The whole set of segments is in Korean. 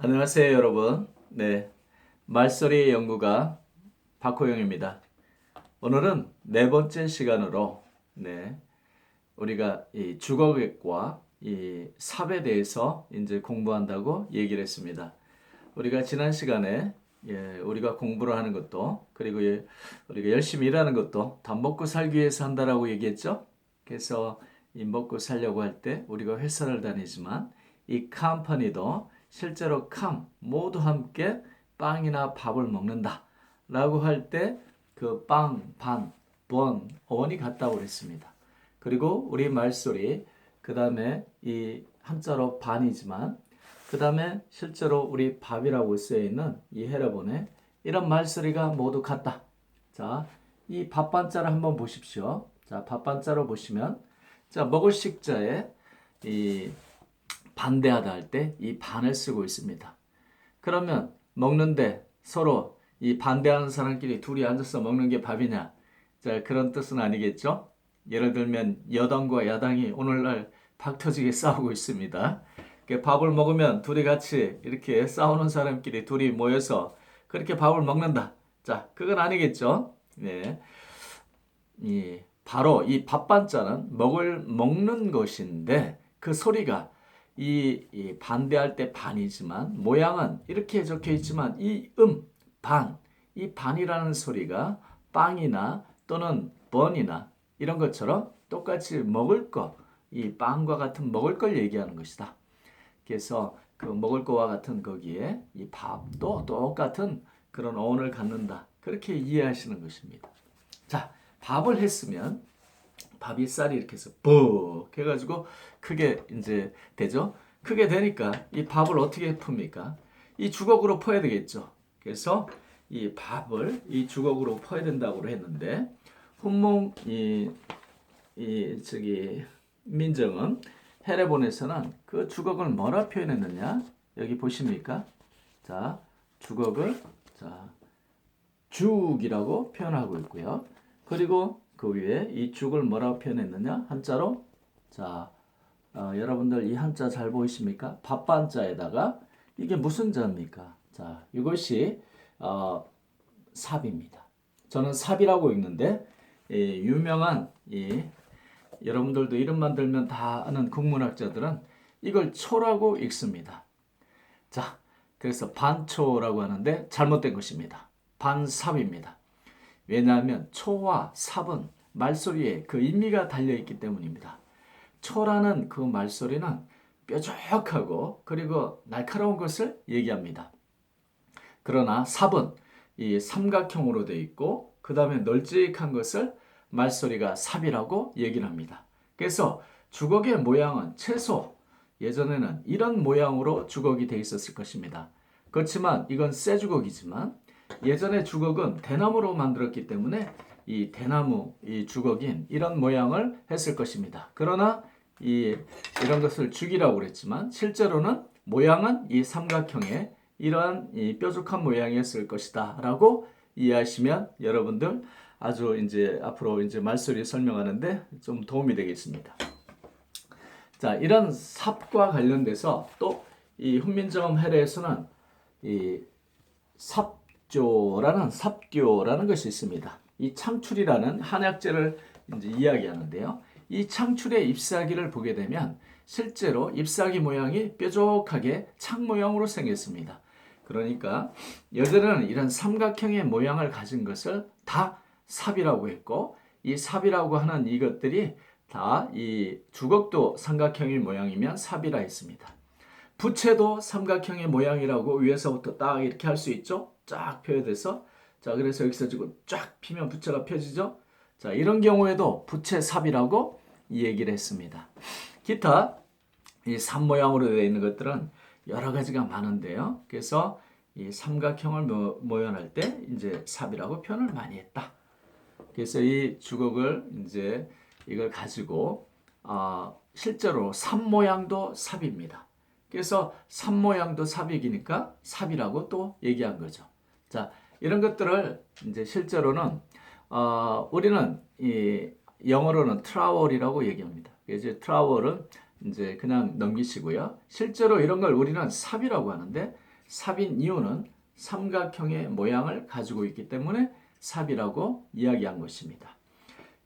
안녕하세요, 여러분. 네, 말소리 연구가 박호영입니다. 오늘은 네 번째 시간으로 우리가 이 주거객과 이 삽에 대해서 이제 공부한다고 얘기를 했습니다. 우리가 지난 시간에 우리가 공부를 하는 것도 그리고 우리가 열심히 일하는 것도 다 먹고 살기 위해서 한다라고 얘기했죠. 그래서 이 먹고 살려고 할 때 우리가 회사를 다니지만 이 컴퍼니도 실제로 모두 함께 빵이나 밥을 먹는다 라고 할 때 그 빵, 반, 번, 어원이 같다고 그랬습니다. 그리고 우리 말소리 그 다음에 이 한자로 반이지만 그 다음에 실제로 우리 밥이라고 쓰여있는 이 헤라본에 이런 말소리가 모두 같다. 자, 이 밥반자를 한번 보십시오. 자, 밥반자로 보시면 자, 먹을 식자에 이 반대하다 할 때 이 반을 쓰고 있습니다. 그러면 먹는데 서로 이 반대하는 사람끼리 둘이 앉아서 먹는 게 밥이냐? 자, 그런 뜻은 아니겠죠? 예를 들면 여당과 야당이 오늘날 닥터지게 싸우고 있습니다. 밥을 먹으면 둘이 같이 이렇게 싸우는 사람끼리 둘이 모여서 그렇게 밥을 먹는다. 자, 그건 아니겠죠? 네. 바로 이 밥반자는 먹는 것인데 그 소리가 이 반대할 때 반이지만 모양은 이렇게 적혀 있지만 이 반이라는 소리가 빵이나 또는 번이나 이런 것처럼 똑같이 먹을 거, 이 빵과 같은 먹을 걸 얘기하는 것이다. 그래서 그 먹을 거와 같은 거기에 이 밥도 똑같은 그런 어원을 갖는다. 그렇게 이해하시는 것입니다. 자, 밥을 했으면 밥이 쌀이 이렇게 해서 푹 해가지고 크게 이제 되죠. 크게 되니까 이 밥을 어떻게 풉니까? 이 주걱으로 퍼야 되겠죠. 그래서 이 밥을 이 주걱으로 퍼야 된다고 했는데 훈몽 저기 민정은 헤레본에서는 그 주걱을 뭐라 표현했느냐? 여기 보십니까? 자, 주걱을 자 죽이라고 표현하고 있고요. 그리고 그 위에 이 죽을 뭐라고 표현했느냐? 한자로 자 여러분들 이 한자 잘 보이십니까? 밥반자에다가 이게 무슨 자입니까? 자, 이것이 삽입니다. 저는 삽이라고 읽는데 유명한 여러분들도 이름만 들면 다 아는 국문학자들은 이걸 초라고 읽습니다. 자, 그래서 반초라고 하는데 잘못된 것입니다. 반삽입니다. 왜냐하면 초와 삽은 말소리에 그 의미가 달려있기 때문입니다. 초라는 그 말소리는 뾰족하고 그리고 날카로운 것을 얘기합니다. 그러나 삽은 이 삼각형으로 되어 있고 그 다음에 널찍한 것을 말소리가 삽이라고 얘기를 합니다. 그래서 주걱의 모양은 최소 예전에는 이런 모양으로 주걱이 되어 있었을 것입니다. 그렇지만 이건 쇠 주걱이지만 예전에 주걱은 대나무로 만들었기 때문에 이 대나무 이 주걱인 이런 모양을 했을 것입니다. 그러나 이런 것을 죽이라고 그랬지만 실제로는 모양은 이 삼각형의 이러한 이 뾰족한 모양이었을 것이다 라고 이해하시면 여러분들 아주 이제 앞으로 이제 말소리 설명하는데 좀 도움이 되겠습니다. 자, 이런 삽과 관련돼서 또 이 훈민정음 해례에서는 이 삽교라는 것이 있습니다. 이 창출이라는 한약재를 이제 이야기하는데요. 이 창출의 잎사귀를 보게 되면 실제로 잎사귀 모양이 뾰족하게 창 모양으로 생겼습니다. 그러니까 예전에는 이런 삼각형의 모양을 가진 것을 다 삽이라고 했고 이 삽이라고 하는 이것들이 다 이 주걱도 삼각형의 모양이면 삽이라 했습니다. 부채도 삼각형의 모양이라고 위에서부터 딱 이렇게 할 수 있죠. 쫙 펴져서 자 그래서 여기서 지금 쫙 피면 부채가 펴지죠. 자 이런 경우에도 부채 삽이라고 이 얘기를 했습니다. 기타 이 삽 모양으로 되어 있는 것들은 여러 가지가 많은데요. 그래서 이 삼각형을 모연할 때 이제 삽이라고 표현을 많이 했다. 그래서 이 주걱을 이제 이걸 가지고 실제로 삽 모양도 삽입니다. 그래서 삽 모양도 삽이니까 삽이라고 또 얘기한 거죠. 자, 이런 것들을 이제 실제로는 우리는 이 영어로는 트라월이라고 얘기합니다. 그래서 트라월은 이제 그냥 넘기시고요. 실제로 이런 걸 우리는 삽이라고 하는데 삽인 이유는 삼각형의 모양을 가지고 있기 때문에 삽이라고 이야기한 것입니다.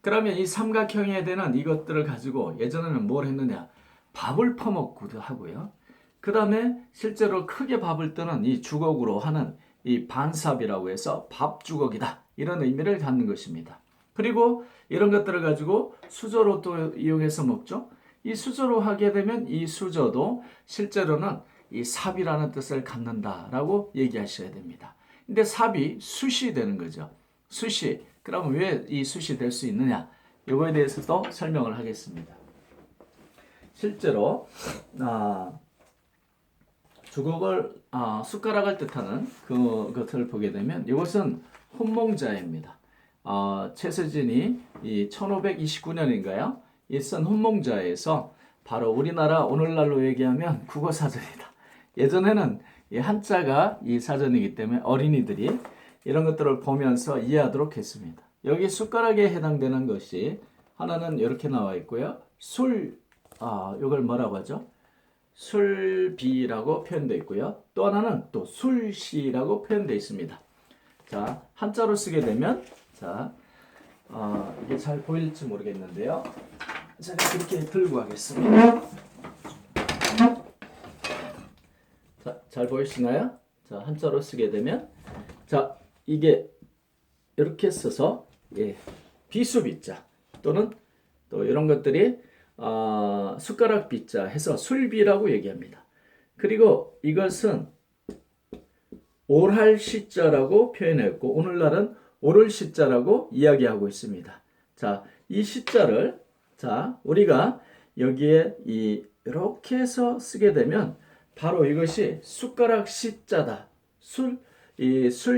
그러면 이 삼각형에 대한 이것들을 가지고 예전에는 뭘 했느냐? 밥을 퍼먹기도 하고요. 그 다음에 실제로 크게 밥을 뜨는 이 주걱으로 하는 이 반삽이라고 해서 밥주걱이다. 이런 의미를 갖는 것입니다. 그리고 이런 것들을 가지고 수저로 또 이용해서 먹죠. 이 수저로 하게 되면 이 수저도 실제로는 이 삽이라는 뜻을 갖는다라고 얘기하셔야 됩니다. 근데 삽이 숯이 되는 거죠. 숯이. 그러면 왜 이 숯이 될 수 있느냐? 이거에 대해서도 설명을 하겠습니다. 실제로 주걱을 숟가락을 뜻하는 그것을 보게 되면 이것은 혼몽자입니다. 최서진이 이 1529년인가요? 이 쓴 혼몽자에서 바로 우리나라 오늘날로 얘기하면 국어사전이다. 예전에는 이 한자가 이 사전이기 때문에 어린이들이 이런 것들을 보면서 이해하도록 했습니다. 여기 숟가락에 해당되는 것이 하나는 이렇게 나와 있고요. 이걸 뭐라고 하죠? 술비라고 표현되어 있고요. 또 하나는 또 술시라고 표현되어 있습니다. 자, 한자로 쓰게 되면 이게 잘 보일지 모르겠는데요. 제가 이렇게 들고 가겠습니다. 자, 잘 보이시나요? 자, 한자로 쓰게 되면 이게 이렇게 써서 비수비자 또는 또 이런 것들이 숟가락 비자 해서 술비라고 얘기합니다. 그리고 이것은 오랄 시자라고 표현했고 오늘날은 오를 시자라고 이야기하고 있습니다. 자, 이 시자를 우리가 여기에 이렇게 해서 쓰게 되면 바로 이것이 숟가락 시자다. 술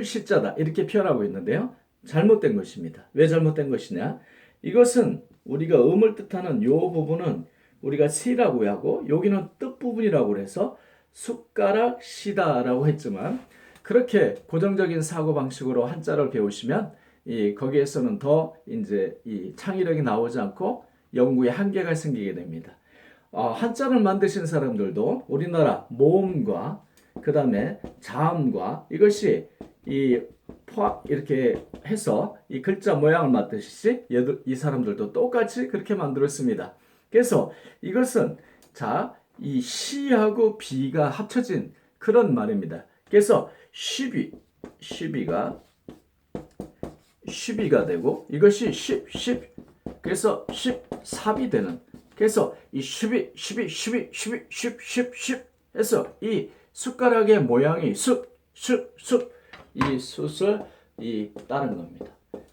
시자다. 이렇게 표현하고 있는데요. 잘못된 것입니다. 왜 잘못된 것이냐? 이것은 우리가 음을 뜻하는 요 부분은 우리가 시라고 하고 여기는 뜻 부분이라고 해서 숟가락 시다라고 했지만 그렇게 고정적인 사고 방식으로 한자를 배우시면 거기에서는 더 이제 이 창의력이 나오지 않고 연구에 한계가 생기게 됩니다. 한자를 만드신 사람들도 우리나라 모음과 그 다음에 자음과 이것이 이렇게 해서 이 글자 모양을 만드시지 이 사람들도 똑같이 그렇게 만들었습니다. 그래서 이것은 이 시하고 비가 합쳐진 그런 말입니다. 그래서 쉬비가 되고 이것이 그래서 삽이 되는 그래서 이 쉬비 해서 이 숟가락의 모양이 이 숯을 따른 겁니다.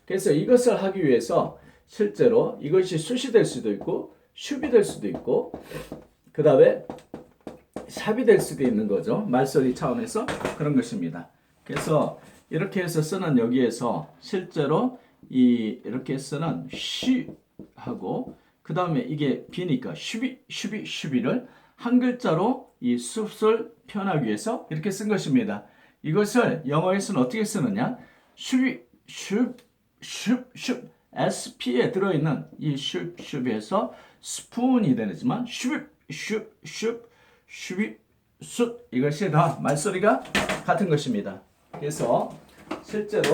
그래서 이것을 하기 위해서 실제로 이것이 숯이 될 수도 있고 슈비 될 수도 있고 그 다음에 삽이 될 수도 있는 거죠. 말소리 차원에서 그런 것입니다. 그래서 이렇게 해서 쓰는 여기에서 실제로 이렇게 쓰는 쉬하고 그 다음에 이게 비니까 슈비를 한 글자로 이 숯을 표현하기 위해서 이렇게 쓴 것입니다. 이것을 영어에서는 어떻게 쓰느냐? SP에 들어있는 이 슈비에서 스푼이 되지만 슛 이것이 다 말소리가 같은 것입니다. 그래서 실제로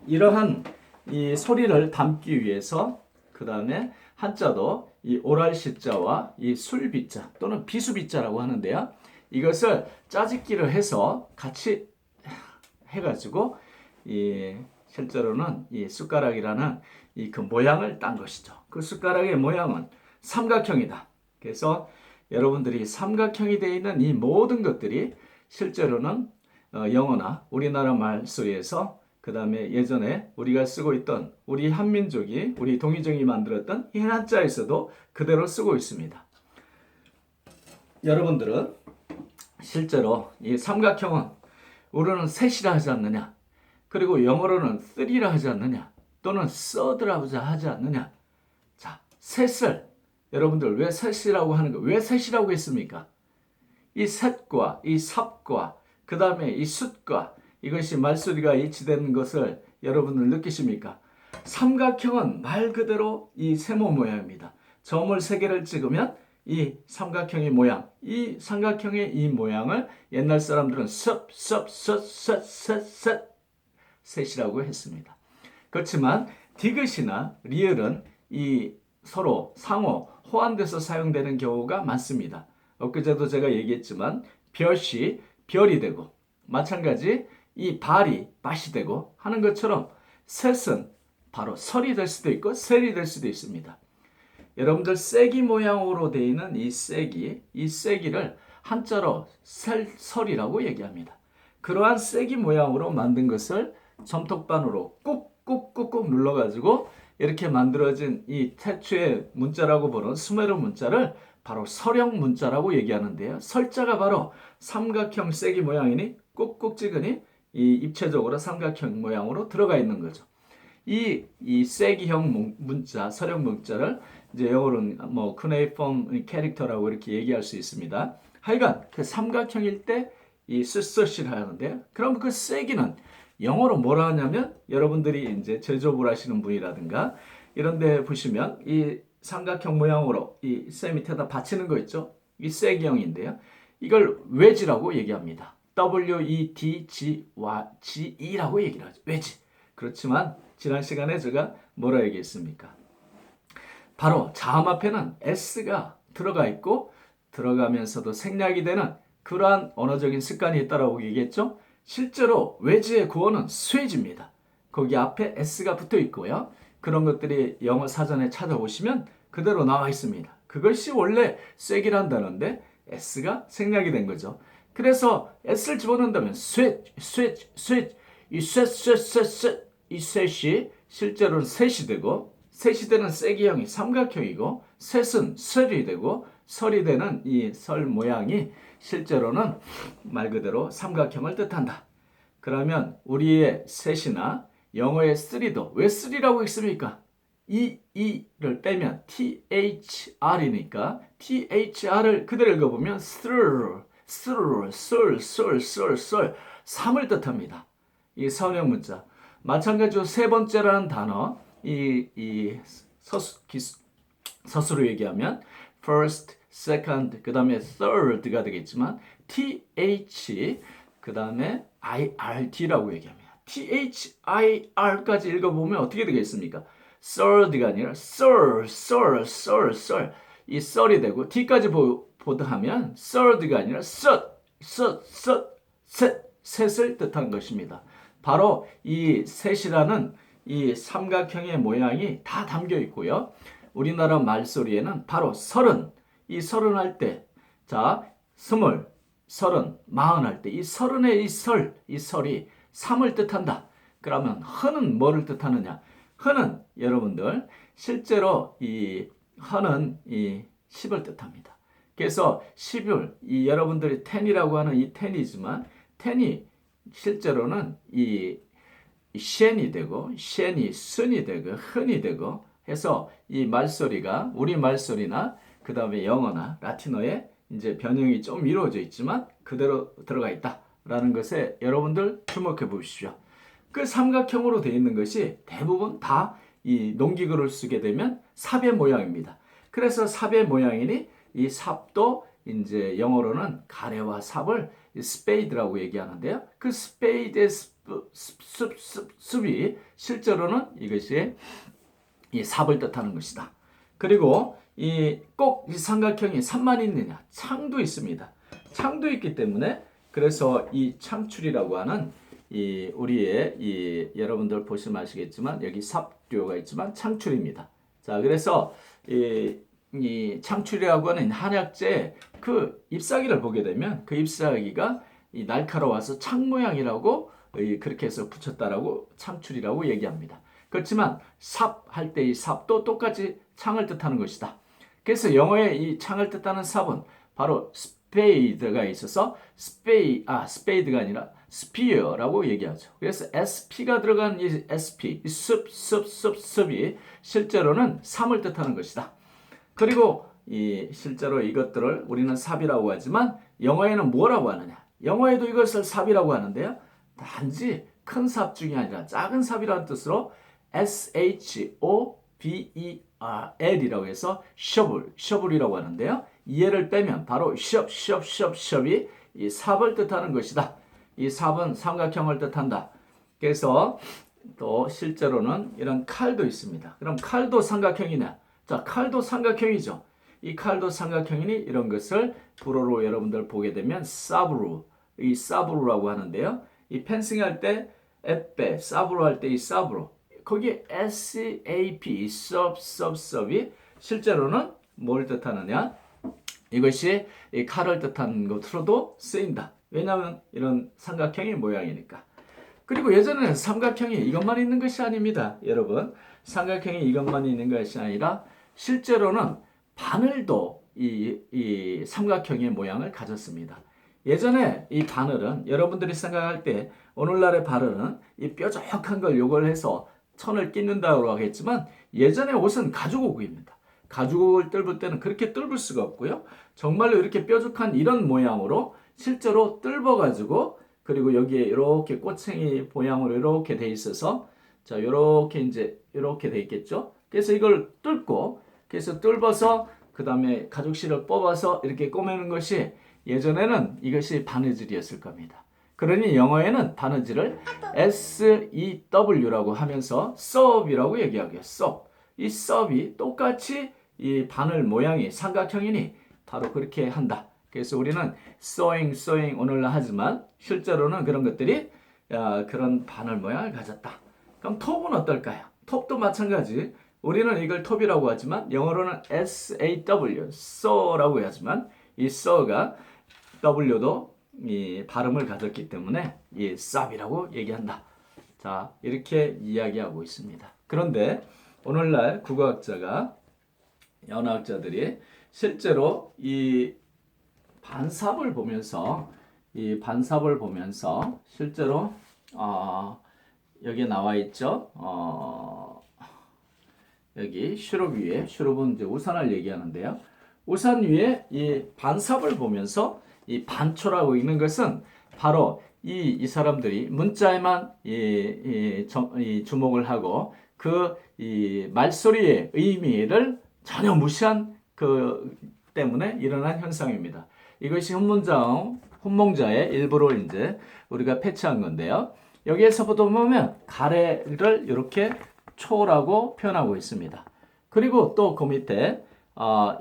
이러한 이 소리를 담기 위해서 그 다음에 한자도 이 오랄 시자와 이 술비자 또는 비수비자라고 하는데요. 이것을 짜집기를 해서 같이 해가지고 실제로는 이 숟가락이라는 그 모양을 딴 것이죠. 그 숟가락의 모양은 삼각형이다. 그래서 여러분들이 삼각형이 되어 있는 이 모든 것들이 실제로는 영어나 우리나라 말소리에서 그 다음에 예전에 우리가 쓰고 있던 우리 한민족이 우리 동이정이 만들었던 이 한자에서도 그대로 쓰고 있습니다. 여러분들은 실제로 이 삼각형은 우리는 셋이라 하지 않느냐? 그리고 영어로는 three라 하지 않느냐? 또는 third라 하지 않느냐? 자, 셋을 여러분들 왜 셋이라고 하는 거? 왜 셋이라고 했습니까? 이 셋과 이 삽과 그 다음에 이 숫과 이것이 말소리가 일치되는 것을 여러분들 느끼십니까? 삼각형은 말 그대로 이 세모 모양입니다. 점을 3개를 찍으면 이 삼각형의 모양, 이 삼각형의 이 모양을 옛날 사람들은 셋이라고 했습니다. 그렇지만 디귿이나 리을은 이 서로 상호 호환돼서 사용되는 경우가 많습니다. 엊그제도 제가 얘기했지만 별이 별이 되고 마찬가지 이 발이 밭이 되고 하는 것처럼 셋은 바로 설이 될 수도 있고 셀이 될 수도 있습니다. 여러분들 쐐기 모양으로 되어 있는 이 쐐기를 한자로 설이라고 얘기합니다. 그러한 쐐기 모양으로 만든 것을 점톡반으로 꾹꾹꾹꾹 눌러가지고 이렇게 만들어진 이 태초의 문자라고 보는 수메르 문자를 바로 설형 문자라고 얘기하는데요. 설자가 바로 삼각형 쐐기 모양이니 꾹꾹 찍으니 이 입체적으로 삼각형 모양으로 들어가 있는 거죠. 이 쐐기형 문자, 설형 문자를 이제 영어로는 뭐 쿠네이폼 캐릭터라고 이렇게 얘기할 수 있습니다. 하여간 그 삼각형일 때 이 스서시를 하는데요. 그럼 그 쐐기는 영어로 뭐라 하냐면 여러분들이 이제 제조업을 하시는 분이라든가 이런 데 보시면 이 삼각형 모양으로 이 쇠 밑에다 받치는 거 있죠? 이 쐐기형인데요. 이걸 웨지라고 얘기합니다. WEDGE라고 얘기를 하죠. 웨지. 그렇지만 지난 시간에 제가 뭐라 얘기했습니까? 바로 자음 앞에는 S가 들어가 있고 들어가면서도 생략이 되는 그러한 언어적인 습관이 있다고 얘기했죠. 실제로 웨지의 구어는 스웨지입니다. 거기 앞에 S가 붙어 있고요. 그런 것들이 영어 사전에 찾아보시면 그대로 나와 있습니다. 그것이 원래 쐐기란 단어인데 S가 생략이 된 거죠. 그래서 S를 집어넣는다면 이 셋이 실제로는 셋이 되고 셋이 되는 쐐기형이 삼각형이고 셋은 설이 되고 설이 되는 이 설 모양이 실제로는 말 그대로 삼각형을 뜻한다. 그러면 우리의 셋이나 영어의 3도 왜 3라고 읽습니까? 이를 빼면 THR이니까 THR을 그대로 읽어보면 썰 3을 뜻합니다. 이 선형 문자. 마찬가지로 세 번째라는 단어 서술로 얘기하면 first, second, 그 다음에 third가 되겠지만 th 그 다음에 irt라고 얘기합니다. thir까지 읽어보면 어떻게 되겠습니까? third가 아니라 썰 이 썰이 되고 t까지 보드하면 third가 아니라 셋을 뜻하는 것입니다. 바로 이 셋이라는 이 삼각형의 모양이 다 담겨 있고요. 우리나라 말소리에는 바로 서른, 이 서른 할 때, 자, 스물, 서른, 마흔 할 때, 이 서른의 이 설이 3을 뜻한다. 그러면 허는 뭐를 뜻하느냐? 허는 여러분들 실제로 이 허는 이 10을 뜻합니다. 그래서 10을 이 여러분들이 텐이라고 하는 이 텐이지만 텐이 실제로는 이 셴이 되고 셴이 순이 되고 흔이 되고 해서 이 말소리가 우리 말소리나 그 다음에 영어나 라틴어에 이제 변형이 좀 이루어져 있지만 그대로 들어가 있다라는 것에 여러분들 주목해 보십시오. 그 삼각형으로 되어 있는 것이 대부분 다 이 농기구를 쓰게 되면 삽의 모양입니다. 그래서 삽의 모양이니 이 삽도 이제 영어로는 가래와 삽을 스페이드라고 얘기하는데요. 그 스페이드의 습이 실제로는 이것이 이 삽을 뜻하는 것이다. 그리고 꼭 이 삼각형이 삽만 있느냐? 창도 있습니다. 창도 있기 때문에 그래서 이 창출이라고 하는 이 우리의 이 여러분들 보시면 아시겠지만 여기 삽료가 있지만 창출입니다. 자, 그래서 이 창출이라고 하는 한약재 그 잎사귀를 보게 되면 그 잎사귀가 이 날카로워서 창 모양이라고 그렇게 해서 붙였다라고 창출이라고 얘기합니다. 그렇지만 삽 할 때 이 삽도 똑같이 창을 뜻하는 것이다. 그래서 영어의 이 창을 뜻하는 삽은 바로 스페이드가 있어서 스페이드가 아니라 스피어라고 얘기하죠. 그래서 SP가 들어간 이 SP, 습이 실제로는 3을 뜻하는 것이다. 그리고 실제로 이것들을 우리는 삽이라고 하지만 영어에는 뭐라고 하느냐? 영어에도 이것을 삽이라고 하는데요. 단지 큰 삽 중에 아니라 작은 삽이라는 뜻으로 SHOVERL이라고 해서 셔블이라고 하는데요. 이해를 빼면 바로 숍이 이 삽을 뜻하는 것이다. 이 삽은 삼각형을 뜻한다. 그래서 또 실제로는 이런 칼도 있습니다. 그럼 칼도 삼각형이냐? 자, 칼도 삼각형이죠. 이 칼도 삼각형이니 이런 것을 불어로 여러분들 보게 되면 사브루, 이 사브루라고 하는데요. 이 펜싱 할 때 에페, 사브루 할 때 이 사브루, 거기에 SAP, sub이 실제로는 뭘 뜻하느냐? 이것이 이 칼을 뜻하는 것으로도 쓰인다. 왜냐하면 이런 삼각형의 모양이니까. 그리고 예전에는 삼각형이 이것만 있는 것이 아닙니다. 여러분, 삼각형이 이것만 있는 것이 아니라 실제로는 바늘도 이 삼각형의 모양을 가졌습니다. 예전에 이 바늘은 여러분들이 생각할 때 오늘날의 바늘은 이 뾰족한 걸 요걸 해서 천을 끼는다고 하겠지만 예전에 옷은 가죽옷입니다. 가죽옷을 뜰을 때는 그렇게 뜰을 수가 없고요. 정말로 이렇게 뾰족한 이런 모양으로 실제로 뜰어가지고 그리고 여기에 이렇게 꼬챙이 모양으로 이렇게 돼 있어서 자 이렇게 이제 이렇게 돼 있겠죠. 그래서 이걸 뚫고 그래서 뚫어서 그 다음에 가죽실을 뽑아서 이렇게 꼬매는 것이 예전에는 이것이 바느질이었을 겁니다. 그러니 영어에는 바느질을 SEW라고 하면서 sew이라고 얘기하고요. sew. 이 sew이 똑같이 이 바늘 모양이 삼각형이니 바로 그렇게 한다. 그래서 우리는 sewing 오늘날 하지만 실제로는 그런 것들이 그런 바늘 모양을 가졌다. 그럼 톱은 어떨까요? 톱도 마찬가지. 우리는 이걸 톱이라고 하지만 영어로는 SAW, sew라고 하지만 이 sew가 W도 이 발음을 가졌기 때문에 이 쌉이라고 얘기한다. 자, 이렇게 이야기하고 있습니다. 그런데 오늘날 국어학자가 연화학자들이 실제로 이 반삽을 보면서 실제로 여기에 나와 있죠. 여기 슈룹 위에 슈룹은 이제 우산을 얘기하는데요. 우산 위에 이 반삽을 보면서 이 반초라고 읽는 것은 바로 이 사람들이 문자에만 주목을 하고 이 말소리의 의미를 전혀 무시한 그 때문에 일어난 현상입니다. 이것이 훈몽자의 일부로 이제 우리가 패치한 건데요. 여기에서부터 보면 가래를 이렇게 초라고 표현하고 있습니다. 그리고 또 그 밑에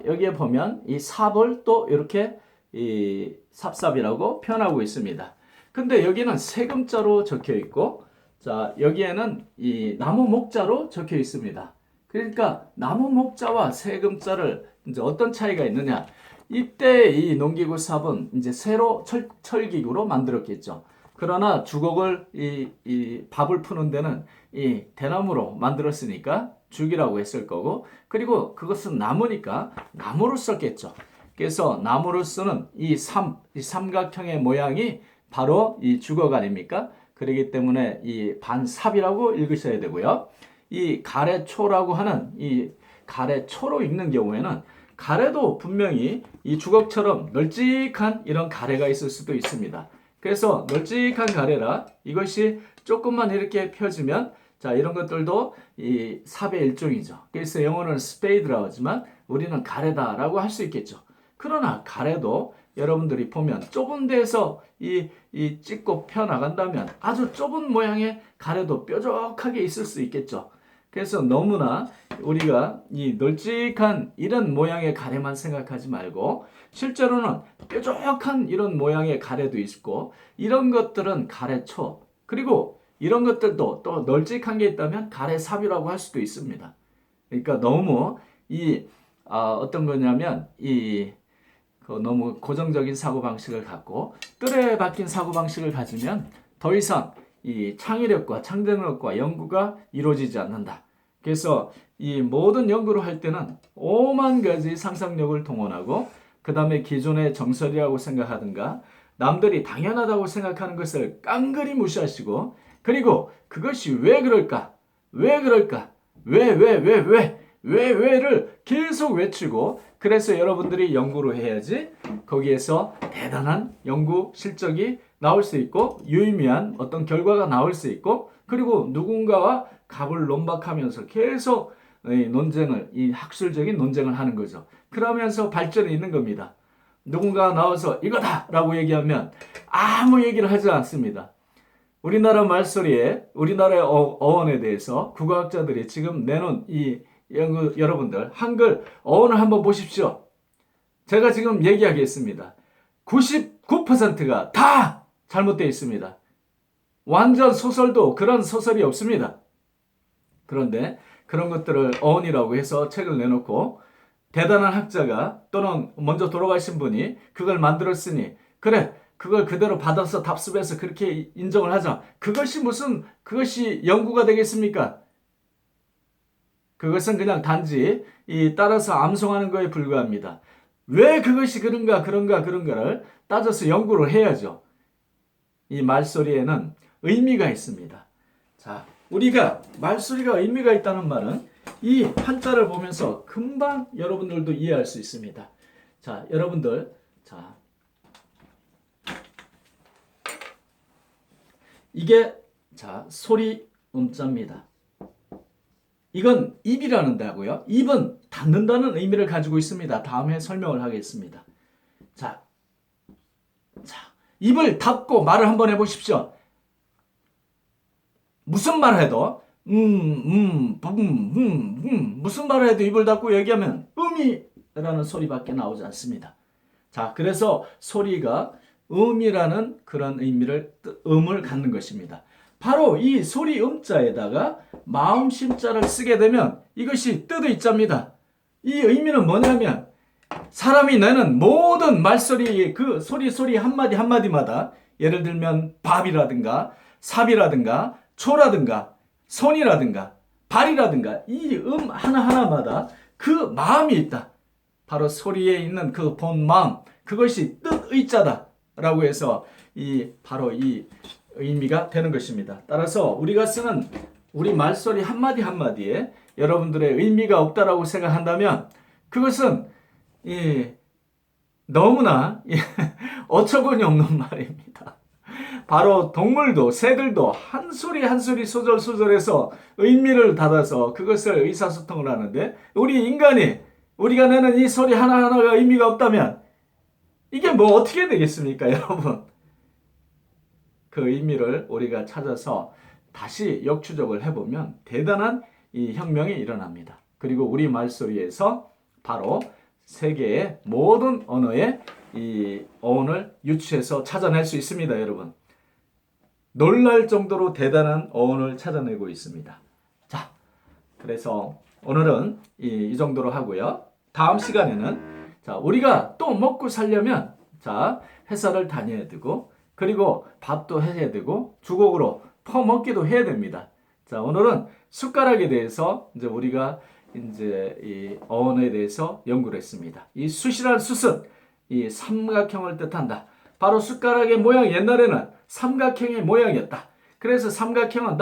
여기에 보면 이 삽을 또 이렇게 이 삽삽이라고 표현하고 있습니다. 근데 여기는 세금자로 적혀 있고 자 여기에는 이 나무 목자로 적혀 있습니다. 그러니까 나무 목자와 세금자를 이제 어떤 차이가 있느냐? 이때 이 농기구 삽은 이제 새로 철기구로 만들었겠죠. 그러나 주걱을 이 밥을 푸는 데는 이 대나무로 만들었으니까 죽이라고 했을 거고 그리고 그것은 나무니까 나무로 썼겠죠. 그래서 나무로 쓰는 이 삼각형의 모양이 바로 이 주걱 아닙니까? 그렇기 때문에 이 반삽이라고 읽으셔야 되고요. 이 가래초라고 하는 이 가래초로 읽는 경우에는 가래도 분명히 이 주걱처럼 널찍한 이런 가래가 있을 수도 있습니다. 그래서 널찍한 가래라 이것이 조금만 이렇게 펴지면 자 이런 것들도 이 삽의 일종이죠. 그래서 영어는 스페이드라고 하지만 우리는 가래다라고 할 수 있겠죠. 그러나 가래도 여러분들이 보면 좁은 데서 이 찍고 펴 나간다면 아주 좁은 모양의 가래도 뾰족하게 있을 수 있겠죠. 그래서 너무나 우리가 이 널찍한 이런 모양의 가래만 생각하지 말고 실제로는 뾰족한 이런 모양의 가래도 있고 이런 것들은 가래초 그리고 이런 것들도 또 널찍한 게 있다면 가래삽이라고 할 수도 있습니다. 그러니까 너무 어떤 거냐면 너무 고정적인 사고방식을 갖고 뜰에 박힌 사고방식을 가지면 더 이상 이 창의력과 창작력과 연구가 이루어지지 않는다. 그래서 이 모든 연구를 할 때는 오만 가지 상상력을 동원하고 그 다음에 기존의 정설이라고 생각하든가 남들이 당연하다고 생각하는 것을 깡그리 무시하시고 그리고 그것이 왜 그럴까? 왜를 계속 외치고 그래서 여러분들이 연구를 해야지 거기에서 대단한 연구 실적이 나올 수 있고 유의미한 어떤 결과가 나올 수 있고 그리고 누군가와 갑을 논박하면서 계속 이 학술적인 논쟁을 하는 거죠. 그러면서 발전이 있는 겁니다. 누군가 나와서 이거다라고 얘기하면 아무 얘기를 하지 않습니다. 우리나라 말소리에, 우리나라의 어원에 대해서 국어학자들이 지금 내놓은 이 여러분들 한글 어원을 한번 보십시오. 제가 지금 얘기하겠습니다. 99%가 다 잘못되어 있습니다. 완전 소설도 그런 소설이 없습니다. 그런데 그런 것들을 어원이라고 해서 책을 내놓고 대단한 학자가 또는 먼저 돌아가신 분이 그걸 만들었으니 그래 그걸 그대로 받아서 답습해서 그렇게 인정을 하자. 그것이 연구가 되겠습니까? 그것은 그냥 단지 따라서 암송하는 거에 불과합니다. 왜 그것이 그런가를 따져서 연구를 해야죠. 이 말소리에는 의미가 있습니다. 자, 우리가 말소리가 의미가 있다는 말은 이 한자를 보면서 금방 여러분들도 이해할 수 있습니다. 자, 여러분들, 자, 이게 소리 음자입니다. 이건 입이라는다고요. 입은 닫는다는 의미를 가지고 있습니다. 다음에 설명을 하겠습니다. 자, 입을 닫고 말을 한번 해보십시오. 무슨 말을 해도 무슨 말을 해도 입을 닫고 얘기하면 음이라는 소리밖에 나오지 않습니다. 자, 그래서 소리가 음이라는 그런 음을 갖는 것입니다. 바로 이 소리 음자에다가 마음 심자를 쓰게 되면 이것이 뜨드이자입니다. 이 의미는 뭐냐면 사람이 내는 모든 말소리 그 소리 한마디 한마디마다 예를 들면 밥이라든가 삽이라든가 초라든가 손이라든가 발이라든가 이 하나하나마다 그 마음이 있다. 바로 소리에 있는 그 본 마음 그것이 뜻의자다라고 해서 바로 이 의미가 되는 것입니다. 따라서 우리가 쓰는 우리 말소리 한마디 한마디에 여러분들의 의미가 없다라고 생각한다면 그것은 너무나 어처구니 없는 말입니다. 바로 동물도 새들도 한 소리 한 소리 소절소절해서 의미를 닫아서 그것을 의사소통을 하는데 우리 인간이 우리가 내는 이 소리 하나하나가 의미가 없다면 이게 뭐 어떻게 되겠습니까, 여러분? 그 의미를 우리가 찾아서 다시 역추적을 해보면 대단한 이 혁명이 일어납니다. 그리고 우리 말소리에서 바로 세계의 모든 언어의 이 어원을 유추해서 찾아낼 수 있습니다, 여러분. 놀랄 정도로 대단한 어원을 찾아내고 있습니다. 자, 그래서 오늘은 이 정도로 하고요. 다음 시간에는 우리가 또 먹고 살려면 회사를 다녀야 되고 그리고 밥도 해야 되고 주걱으로 퍼먹기도 해야 됩니다. 자, 오늘은 숟가락에 대해서 우리가 이 어원에 대해서 연구를 했습니다. 이 숫이란 숫은 이 삼각형을 뜻한다. 바로 숟가락의 모양 옛날에는 삼각형의 모양이었다. 그래서 삼각형은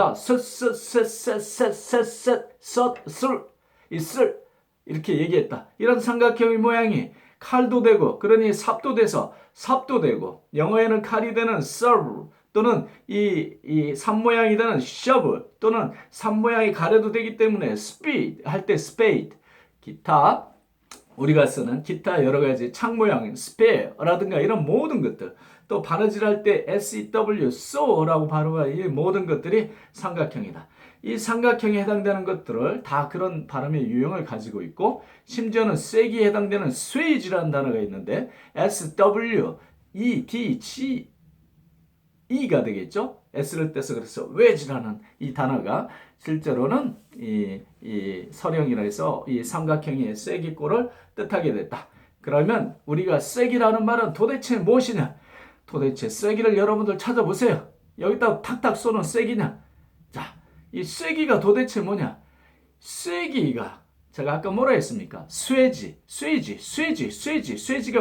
쓸 이렇게 얘기했다. 이런 삼각형의 모양이 칼도 되고 그러니 삽도 돼서 삽도 되고 영어에는 칼이 되는 serve 또는 이 삽 모양이 되는 shovel 또는 삽 모양이 가려도 되기 때문에 speed 할 때 spade 기타 우리가 쓰는 기타 여러 가지 창 모양 spare라든가 이런 모든 것들 또 바느질할 때 sew sew라고 발음하는 이 모든 것들이 삼각형이다. 이 삼각형에 해당되는 것들을 다 그런 발음의 유형을 가지고 있고 심지어는 쐐기에 해당되는 swedge라는 단어가 있는데 swedge가 되겠죠. S를 떼서 그래서 wedge라는 이 단어가 실제로는 이 서령이라 해서 이 삼각형의 쐐기꼴을 뜻하게 됐다. 그러면 우리가 쐐기라는 말은 도대체 무엇이냐? 도대체 쐐기를 여러분들 찾아보세요. 여기다 탁탁 쏘는 쐐기냐? 자, 이 쐐기가 도대체 뭐냐? 쐐기가 제가 아까 뭐라 했습니까? 쇠지가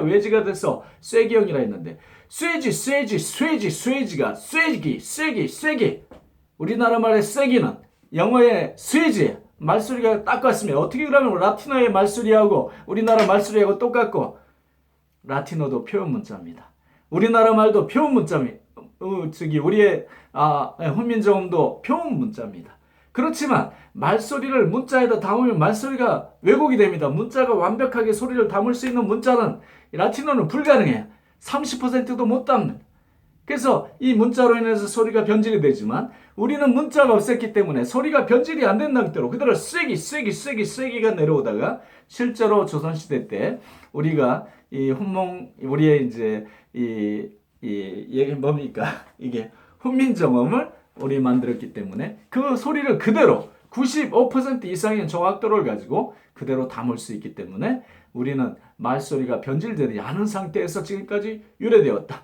외지가 돼서 쐐기형이라 했는데 쇠지가 쐐기 우리나라 말의 쐐기는 영어의 쇠지 말소리가 딱 같습니다. 어떻게 그러면 라틴어의 말소리하고 우리나라 말소리하고 똑같고 라틴어도 표현 문자입니다. 우리나라 말도 표현 문자입니다. 우리의 훈민정음도 표현 문자입니다. 그렇지만 말소리를 문자에다 담으면 말소리가 왜곡이 됩니다. 문자가 완벽하게 소리를 담을 수 있는 문자는 라틴어는 불가능해요. 30%도 못 담는. 그래서 이 문자로 인해서 소리가 변질이 되지만 우리는 문자가 없었기 때문에 소리가 변질이 안 된 상태로 그대로 쐐기가 내려오다가 실제로 조선시대 때 우리가 이 우리의 이제 이게 뭡니까? 이게 훈민정음을 우리 만들었기 때문에 그 소리를 그대로 95% 이상의 정확도를 가지고 그대로 담을 수 있기 때문에 우리는 말소리가 변질되지 않은 상태에서 지금까지 유래되었다.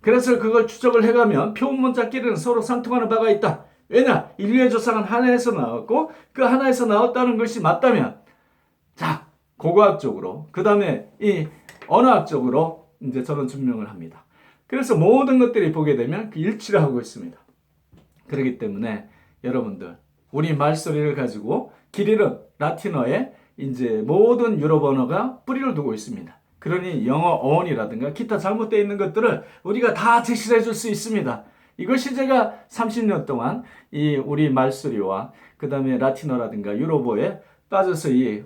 그래서 그걸 추적을 해가면 표문자끼리는 서로 상통하는 바가 있다. 왜냐? 인류의 조상은 하나에서 나왔고 그 하나에서 나왔다는 것이 맞다면 자, 고고학적으로 그 다음에 이 언어학적으로 이제 저는 증명을 합니다. 그래서 모든 것들이 보게 되면 그 일치를 하고 있습니다. 그렇기 때문에 여러분들 우리 말소리를 가지고 길이는 라틴어에 이제 모든 유럽 언어가 뿌리를 두고 있습니다. 그러니 영어 어원이라든가 기타 잘못되어 있는 것들을 우리가 다 제시해 줄 수 있습니다. 이것이 제가 30년 동안 이 우리 말소리와 그 다음에 라틴어라든가 유럽어에 빠져서 이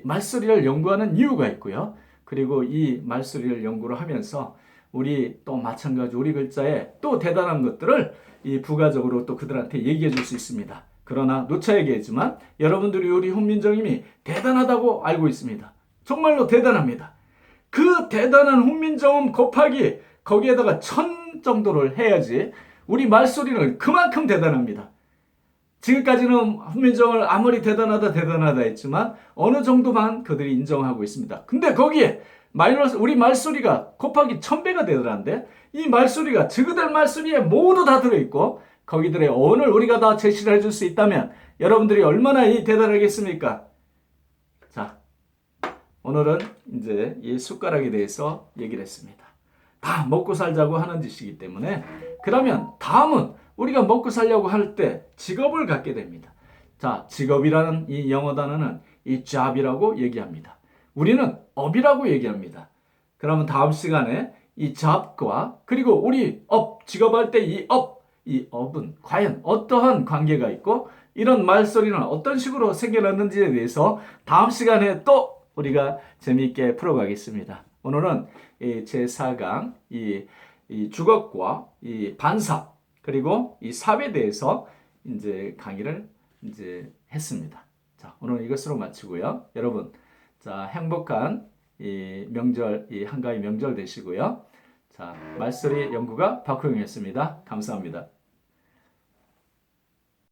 말소리를 연구하는 이유가 있고요. 그리고 이 말소리를 연구를 하면서 우리 또 마찬가지 우리 글자에 또 대단한 것들을 이 부가적으로 또 그들한테 얘기해 줄 수 있습니다. 그러나 누차 얘기했지만 여러분들이 우리 훈민정음이 대단하다고 알고 있습니다. 정말로 대단합니다. 그 대단한 훈민정음 곱하기 거기에다가 1000 정도를 해야지 우리 말소리는 그만큼 대단합니다. 지금까지는 훈민정음을 아무리 대단하다 했지만 어느 정도만 그들이 인정하고 있습니다. 근데 거기에 우리 말소리가 곱하기 1000배가 되더란데 이 말소리가 저그들 말소리에 모두 다 들어있고 거기들의 어원을 우리가 다 제시를 해줄 수 있다면 여러분들이 얼마나 대단하겠습니까? 자, 오늘은 이제 이 숟가락에 대해서 얘기를 했습니다. 다 먹고 살자고 하는 짓이기 때문에 그러면 다음은 우리가 먹고 살려고 할 때 직업을 갖게 됩니다. 자, 직업이라는 이 영어 단어는 이 job이라고 얘기합니다. 우리는 업이라고 얘기합니다. 그러면 다음 시간에 이 job과 그리고 우리 직업할 때 이 업은 과연 어떠한 관계가 있고 이런 말소리는 어떤 식으로 생겨났는지에 대해서 다음 시간에 또 우리가 재미있게 풀어가겠습니다. 오늘은 제4강 이 주격과 이 반삽 그리고 이 삽에 대해서 이제 강의를 이제 했습니다. 자, 오늘 이것으로 마치고요. 여러분, 자, 행복한 이 명절, 이 한가위 명절 되시고요. 자, 말소리 연구가 박호영이었습니다. 감사합니다.